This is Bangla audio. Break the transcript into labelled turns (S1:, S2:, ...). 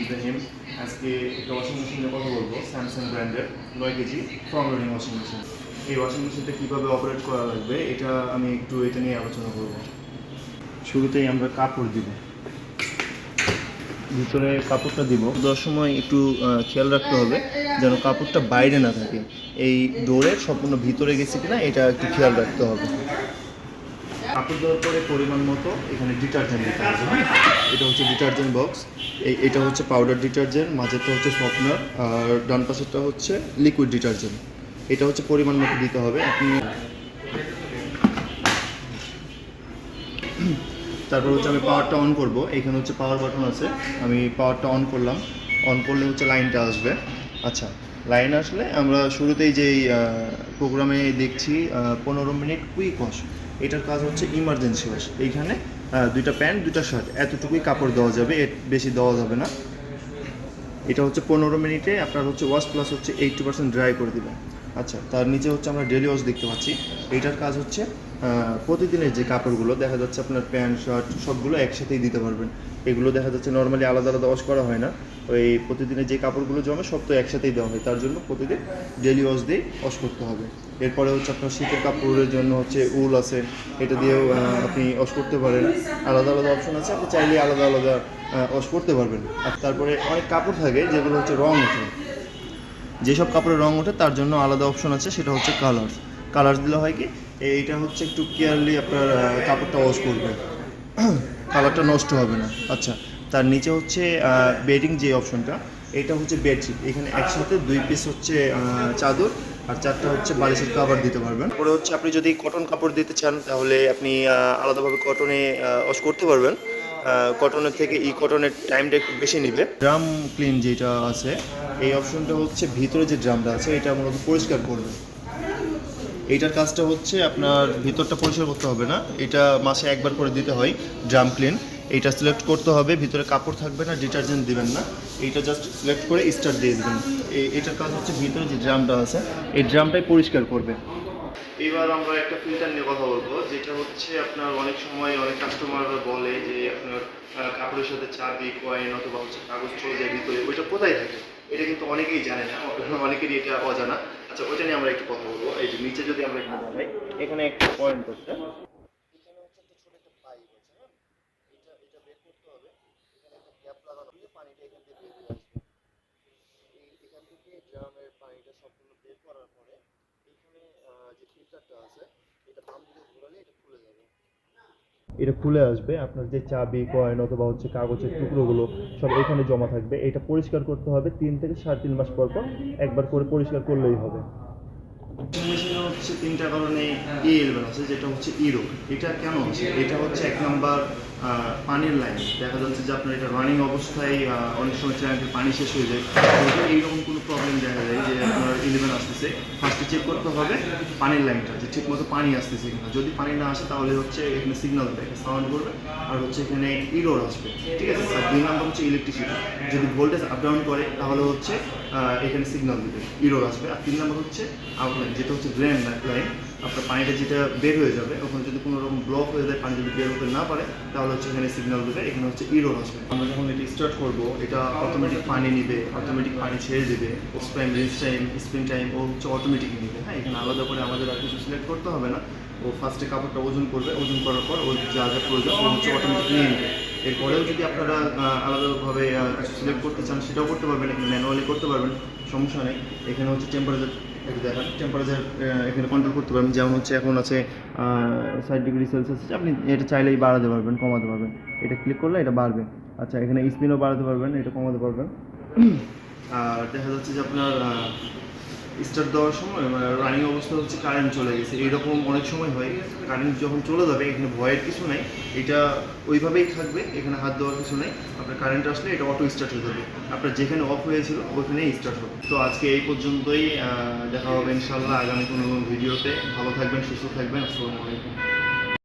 S1: ইব্রাহিম। আজকে একটা ওয়াশিং মেশিনের কথা বলবো, স্যামসাং ব্র্যান্ডের 9 KG front loading washing machine. এই ওয়াশিং মেশিনটা কীভাবে অপারেট করা লাগবে এটা আমি একটু এটা নিয়ে আলোচনা করব। শুরুতেই আমরা কাপড় দিব, ভিতরে কাপড়টা দিব। দেওয়ার সময় একটু খেয়াল রাখতে হবে যেন কাপড়টা বাইরে না থাকে, এই ডোরের সম্পূর্ণ ভিতরে গেছে কিনা এটা একটু খেয়াল রাখতে হবে। কাপড় দেওয়ার পরে পরিমাণ মতো এখানে ডিটারজেন্ট দিতে হবে। এটা হচ্ছে ডিটারজেন্ট বক্স, এটা হচ্ছে পাউডার ডিটারজেন্ট, মাঝেরটা হচ্ছে সফটনার, আর ডান পাশেরটা হচ্ছে লিকুইড ডিটারজেন্ট। এটা হচ্ছে পরিমাণ মতো দিতে হবে। আপনি তারপর হচ্ছে আমি পাওয়ারটা অন করব। এখানে হচ্ছে পাওয়ার বাটন আছে, আমি পাওয়ারটা অন করলাম। অন করলে হচ্ছে লাইনটা আসবে। আচ্ছা, লাইন আসলে আমরা শুরুতেই যেই প্রোগ্রামে দেখছি 15 মিনিট কুইক ওয়াশ, এটার কাজ হচ্ছে ইমার্জেন্সি ওয়াশ। এইখানে 2টা প্যান্ট 2টা শার্ট এতটুকুই কাপড় দেওয়া যাবে, এর বেশি দেওয়া যাবে না। এটা হচ্ছে 15 মিনিটে আপনার হচ্ছে ওয়াশ প্লাস হচ্ছে 80% ড্রাই করে দেবেন। আচ্ছা, তার নিচে হচ্ছে আমরা ডেলি ওয়াশ দেখতে পাচ্ছি। এইটার কাজ হচ্ছে প্রতিদিনের যে কাপড়গুলো দেখা যাচ্ছে আপনার প্যান্ট শার্ট সবগুলো একসাথেই দিতে পারবেন। এগুলো দেখা যাচ্ছে নর্মালি আলাদা আলাদা ওয়াশ করা হয় না, ওই প্রতিদিনের যে কাপড়গুলো জমে সব তো একসাথেই দেওয়া হয়, তার জন্য প্রতিদিন ডেলি ওয়াশ দিয়ে ওয়াশ করতে হবে। এরপরে হচ্ছে আপনার শীতের কাপড়ের জন্য হচ্ছে উল আছে, এটা দিয়েও আপনি ওয়াশ করতে পারেন। আলাদা আলাদা অপশন আছে, আপনি চাইলে আলাদা আলাদা ওয়াশ করতে পারবেন। আর তারপরে অনেক কাপড় থাকে যেগুলো হচ্ছে রং ওঠে, যেসব কাপড়ের রং ওঠে তার জন্য আলাদা অপশন আছে, সেটা হচ্ছে কালার্স। কালার্স দিলে হয় কি, এইটা হচ্ছে একটু কেয়ারলি আপনার কাপড়টা ওয়াশ করবে, কালারটা নষ্ট হবে না। আচ্ছা, তার নিচে হচ্ছে বেডিং যে অপশনটা, এটা হচ্ছে বেডশিট। এখানে একসাথে 2 পিস হচ্ছে চাদর আর 4টা হচ্ছে বালিশের কাভার দিতে পারবেন। পরে হচ্ছে আপনি যদি কটন কাপড় দিতে চান তাহলে আপনি আলাদাভাবে কটনে ওয়াশ করতে পারবেন। কটনের থেকে কটনের টাইমটা একটু বেশি নেবে। ড্রাম ক্লিন যেটা আছে, এই অপশনটা হচ্ছে ভিতরে যে ড্রামটা আছে এটা মূলত পরিষ্কার করবে। এইটার কাজটা হচ্ছে আপনার ভিতরটা পরিষ্কার করতে হবে না, এটা মাসে একবার করে দিতে হয় ড্রাম ক্লিন। এইটা সিলেক্ট করতে হবে, ভিতরে কাপড় থাকবে না, ডিটারজেন্ট দিবেন না, এইটা জাস্ট সিলেক্ট করে স্টার্ট দিয়ে দেবেন। এটার কাজ হচ্ছে ভিতরে যে ড্রামটা আছে এই ড্রামটাই পরিষ্কার করবে। এবার আমরা একটা ফিল্টার নিয়ে কথা বলবো, যেটা হচ্ছে আপনার অনেক সময় অনেক কাস্টমাররা বলে যে আপনার কাপড়ের সাথে চাবি কয়েন অথবা হচ্ছে কাগজ চলে যায় ভিতরে, ওইটা কোথায় থাকে এটা কিন্তু অনেকেই জানে না, অনেকেরই এটা অজানা। আচ্ছা, ওইটা নিয়ে আমরা একটু কথা বলবো। এই যে নিচে যদি আমরা এখানে দাঁড়াই, এখানে একটা পয়েন্ট হচ্ছে, এখানে হচ্ছে একটা ছোট একটা পাইপ আছে, হ্যাঁ, এটা বের করতে হবে। এখানে একটা গ্যাপ লাগানো হলে পানিটা এখান থেকে বের হয়ে আসবে। এখান থেকে ড্রামের পানিটা সম্পূর্ণ বের করার পরে এখানে যে ফিল্টারটা আছে এটা বাম দিকে ঘোরালে এটা খুলে যাবে, এটা খুলে আসবে। আপনার যে চাবি কয়েন অথবা হচ্ছে কাগজের টুকরোগুলো সব এখানে জমা থাকবে। এটা পরিষ্কার করতে হবে 3 থেকে 3.5 মাস পর পর একবার করে পরিষ্কার করলেই হবে। মেশিনে হচ্ছে 3টা কারণে এলবেন আছে, যেটা হচ্ছে ইরো। এটা কেন আছে? এটা হচ্ছে 1 নাম্বার পানির লাইন। দেখা যাচ্ছে যে আপনার এটা রানিং অবস্থায় অনেক সময় ট্যাঙ্কের পানি শেষ হয়ে যায়, এইরকম কোনো প্রবলেম দেখা যায় যে আপনার ইলেভেন আসতেছে, ফার্স্টে চেক করতে হবে পানির লাইনটা যে ঠিক মতো পানি আসতেছে কিনা। যদি পানি না আসে তাহলে হচ্ছে এখানে সিগন্যাল দেবে, একটা সাউন্ড করবে, আর হচ্ছে এখানে ইরোর আসবে, ঠিক আছে। আর 2 নাম্বার হচ্ছে ইলেকট্রিসিটি, যদি ভোল্টেজ আপ ডাউন করে তাহলে হচ্ছে এখানে সিগন্যাল দেবে, ইরোর আসবে। আর 3 নাম্বার হচ্ছে আউটলাইন, যেটা হচ্ছে ড্রেন লাইন। আপনার পানিটা যেটা বের হয়ে যাবে, ওখানে যদি কোনো রকম ব্লক হয়ে যায়, পানি যদি বের হতে না পারে তাহলে হচ্ছে এখানে সিগন্যাল দেবে, এখানে হচ্ছে ইরোর আসবে। আমরা যখন এটা স্টার্ট করবো এটা অটোমেটিক পানি নিবে, অটোমেটিক পানি ছেড়ে দেবে, post time, rest time, spin time ও হচ্ছে অটোমেটিক নিবে। হ্যাঁ, এখানে আলাদা করে আমাদের আর কিছু সিলেক্ট করতে হবে না। ও ফার্স্টে কাপড়টা ওজন করবে, ওজন করার পর ও যা যা প্রয়োজন ও হচ্ছে অটোমেটিক নিয়ে নেবে। এরপরেও যদি আপনারা আলাদাভাবে কিছু সিলেক্ট করতে চান সেটাও করতে পারবেন, এখানে ম্যানুয়ালি করতে পারবেন, সমস্যা নেই। এখানে হচ্ছে টেম্পারেচার একটু দেখান, টেম্পারেচার এখানে কন্ট্রোল করতে পারবেন। যেমন হচ্ছে এখন আছে 60°C, আপনি এটা চাইলেই বাড়াতে পারবেন, কমাতে পারবেন। এটা ক্লিক করলে এটা বাড়বে। আচ্ছা, এখানে স্পিনও বাড়াতে পারবেন, এটা কমাতে পারবেন। আর দেখা যাচ্ছে যে আপনার স্টার্ট দেওয়ার সময় রানিং অবস্থা হচ্ছে কারেন্ট চলে গেছে, এইরকম অনেক সময় হয়। কারেন্ট যখন চলে যাবে এখানে ভয়ের কিছু নাই, এটা ওইভাবেই থাকবে, এখানে হাত দেওয়ার কিছু নেই। আপনার কারেন্ট আসলে এটা অটো স্টার্ট হয়ে যাবে, আপনার যেখানে অফ হয়েছিল ওইখানেই স্টার্ট হবে। তো আজকে এই পর্যন্তই, দেখা হবে ইনশাল্লাহ আগামী কোনো ভিডিওতে। ভালো থাকবেন, সুস্থ থাকবেন। আসসালামু আলাইকুম।